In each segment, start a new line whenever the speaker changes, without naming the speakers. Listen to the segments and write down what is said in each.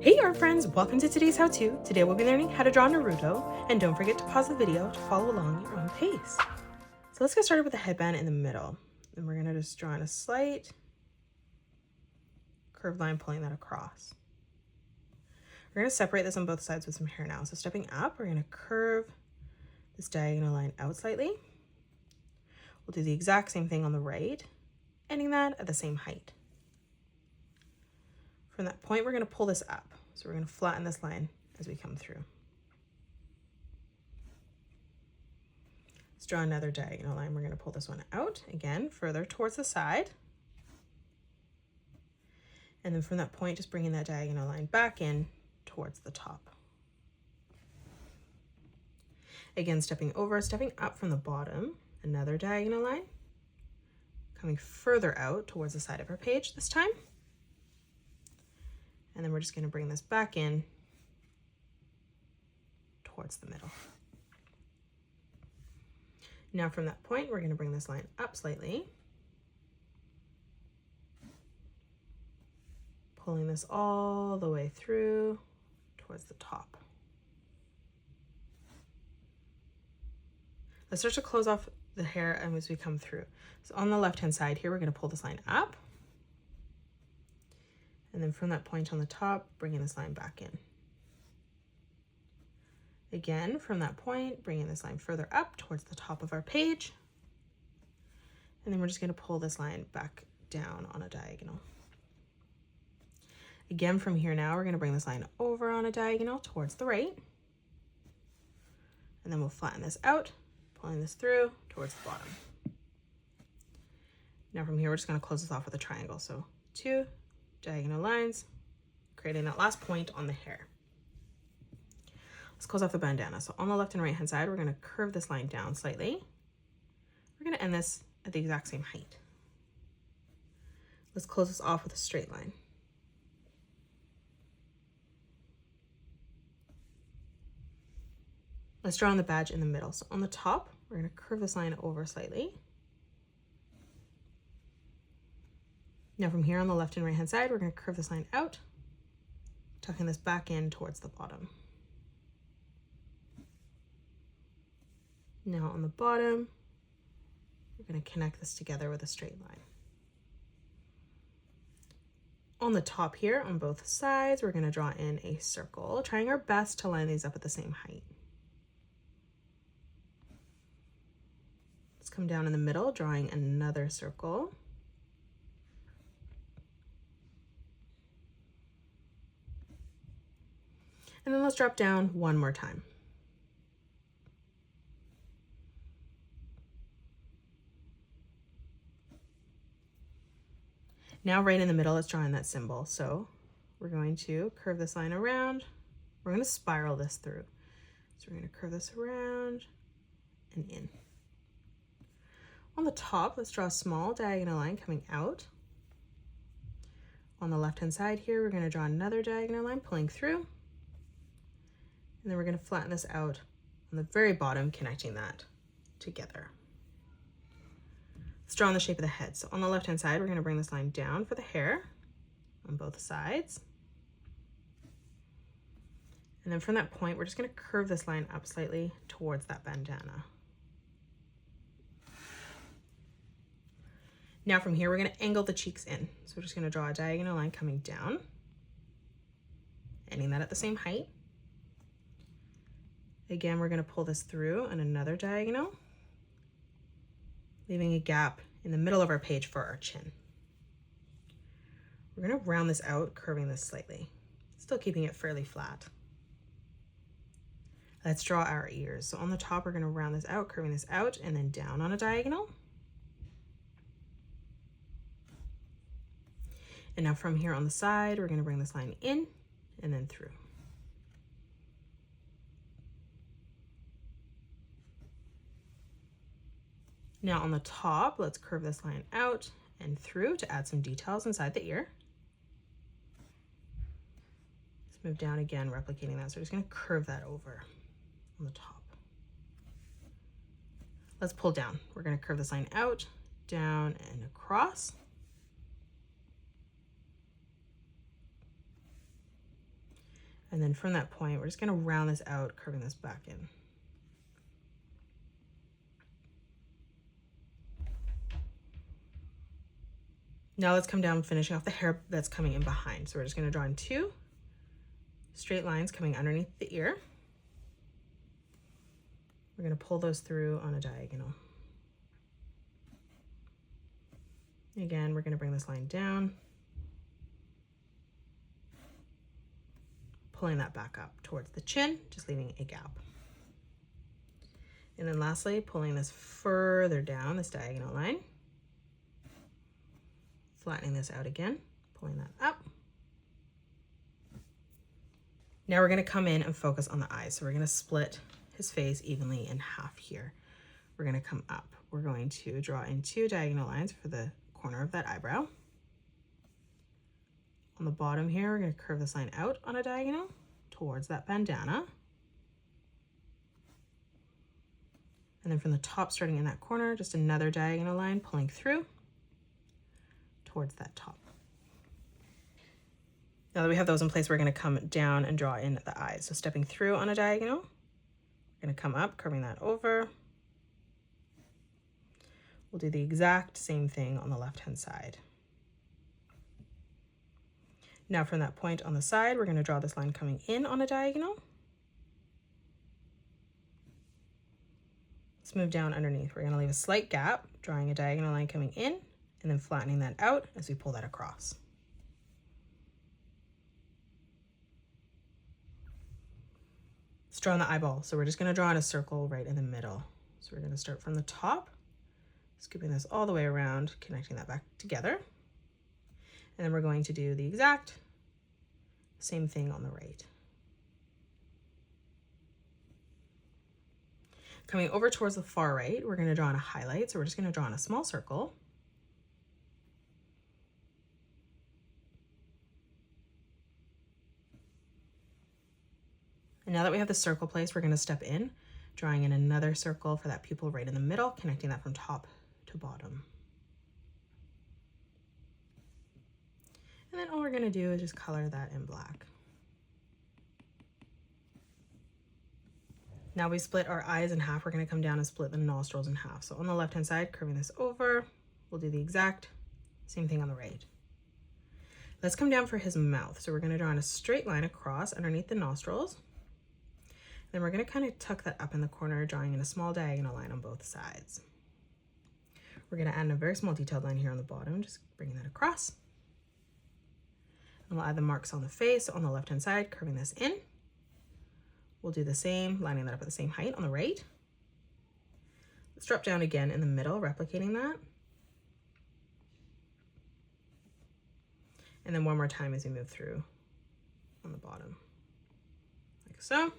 Hey art friends, welcome to today's how-to. Today we'll be learning how to draw Naruto, and don't forget to pause the video to follow along at your own pace. So let's get started with the headband in the middle. And we're gonna just draw in a slight curved line, pulling that across. We're gonna separate this on both sides with some hair now. So stepping up, we're gonna curve this diagonal line out slightly. We'll do the exact same thing on the right, ending that at the same height. From that point, we're gonna pull this up. So we're gonna flatten this line as we come through. Let's draw another diagonal line. We're gonna pull this one out, again, further towards the side. And then from that point, just bringing that diagonal line back in towards the top. Again, stepping over, stepping up from the bottom, another diagonal line, coming further out towards the side of our page this time. And then we're just going to bring this back in towards the middle. Now from that point, we're going to bring this line up slightly, pulling this all the way through towards the top. Let's start to close off the hair and as we come through. So on the left-hand side here, we're going to pull this line up. And then from that point on the top, bringing this line back in. Again, from that point, bringing this line further up towards the top of our page. And then we're just going to pull this line back down on a diagonal. Again, from here now, we're going to bring this line over on a diagonal towards the right. And then we'll flatten this out, pulling this through towards the bottom. Now from here, we're just going to close this off with a triangle. So 2 diagonal lines, creating that last point on the hair. Let's close off the bandana. So on the left and right hand side, we're going to curve this line down slightly. We're going to end this at the exact same height. Let's close this off with a straight line. Let's draw on the badge in the middle. So on the top, we're going to curve this line over slightly. Now from here on the left and right hand side, we're going to curve this line out, tucking this back in towards the bottom. Now on the bottom, we're going to connect this together with a straight line. On the top here, on both sides, we're going to draw in a circle, trying our best to line these up at the same height. Let's come down in the middle, drawing another circle. And then let's drop down one more time. Now right in the middle, let's draw in that symbol. So we're going to curve this line around. We're going to spiral this through. So we're going to curve this around and in. On the top, let's draw a small diagonal line coming out. On the left-hand side here, we're going to draw another diagonal line pulling through. And then we're going to flatten this out on the very bottom, connecting that together. Let's draw in the shape of the head. So on the left-hand side, we're going to bring this line down for the hair on both sides. And then from that point, we're just going to curve this line up slightly towards that bandana. Now from here, we're going to angle the cheeks in. So we're just going to draw a diagonal line coming down, ending that at the same height. Again, we're going to pull this through on another diagonal, leaving a gap in the middle of our page for our chin. We're going to round this out, curving this slightly, still keeping it fairly flat. Let's draw our ears. So on the top, we're going to round this out, curving this out, and then down on a diagonal. And now from here on the side, we're going to bring this line in and then through. Now on the top, let's curve this line out and through to add some details inside the ear. Let's move down again, replicating that. So we're just going to curve that over on the top. Let's pull down. We're going to curve this line out, down, and across. And then from that point, we're just gonna round this out, curving this back in. Now let's come down, finishing off the hair that's coming in behind. So we're just gonna draw in 2 straight lines coming underneath the ear. We're gonna pull those through on a diagonal. Again, we're gonna bring this line down, pulling that back up towards the chin, just leaving a gap. And then lastly, pulling this further down, this diagonal line, flattening this out again, pulling that up. Now we're gonna come in and focus on the eyes. So we're gonna split his face evenly in half here. We're gonna come up. We're going to draw in 2 diagonal lines for the corner of that eyebrow. On the bottom here, we're gonna curve this line out on a diagonal towards that bandana. And then from the top, starting in that corner, just another diagonal line pulling through towards that top. Now that we have those in place, we're gonna come down and draw in the eyes. So stepping through on a diagonal, we're gonna come up, curving that over. We'll do the exact same thing on the left-hand side. Now from that point on the side, we're gonna draw this line coming in on a diagonal. Let's move down underneath. We're gonna leave a slight gap, drawing a diagonal line coming in, and then flattening that out as we pull that across. Let's draw on the eyeball. So we're just gonna draw in a circle right in the middle. So we're gonna start from the top, scooping this all the way around, connecting that back together. And then we're going to do the exact same thing on the right. Coming over towards the far right, we're gonna draw in a highlight. So we're just gonna draw in a small circle. And now that we have the circle placed, we're gonna step in, drawing in another circle for that pupil right in the middle, connecting that from top to bottom. And then all we're gonna do is just color that in black. Now we split our eyes in half. We're gonna come down and split the nostrils in half. So on the left-hand side, curving this over, we'll do the exact same thing on the right. Let's come down for his mouth. So we're gonna draw in a straight line across underneath the nostrils. Then we're gonna kind of tuck that up in the corner, drawing in a small diagonal line on both sides. We're gonna add in a very small detailed line here on the bottom, just bringing that across. And we'll add the marks on the face on the left-hand side, curving this in. We'll do the same, lining that up at the same height on the right. Let's drop down again in the middle, replicating that. And then one more time as we move through on the bottom, like so.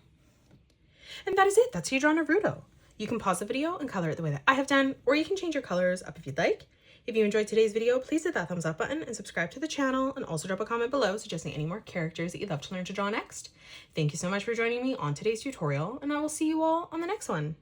And that is it. That's how you draw Naruto. You can pause the video and color it the way that I have done, or you can change your colors up if you'd like. If you enjoyed today's video, please hit that thumbs up button and subscribe to the channel, and also drop a comment below suggesting any more characters that you'd love to learn to draw next. Thank you so much for joining me on today's tutorial, and I will see you all on the next one.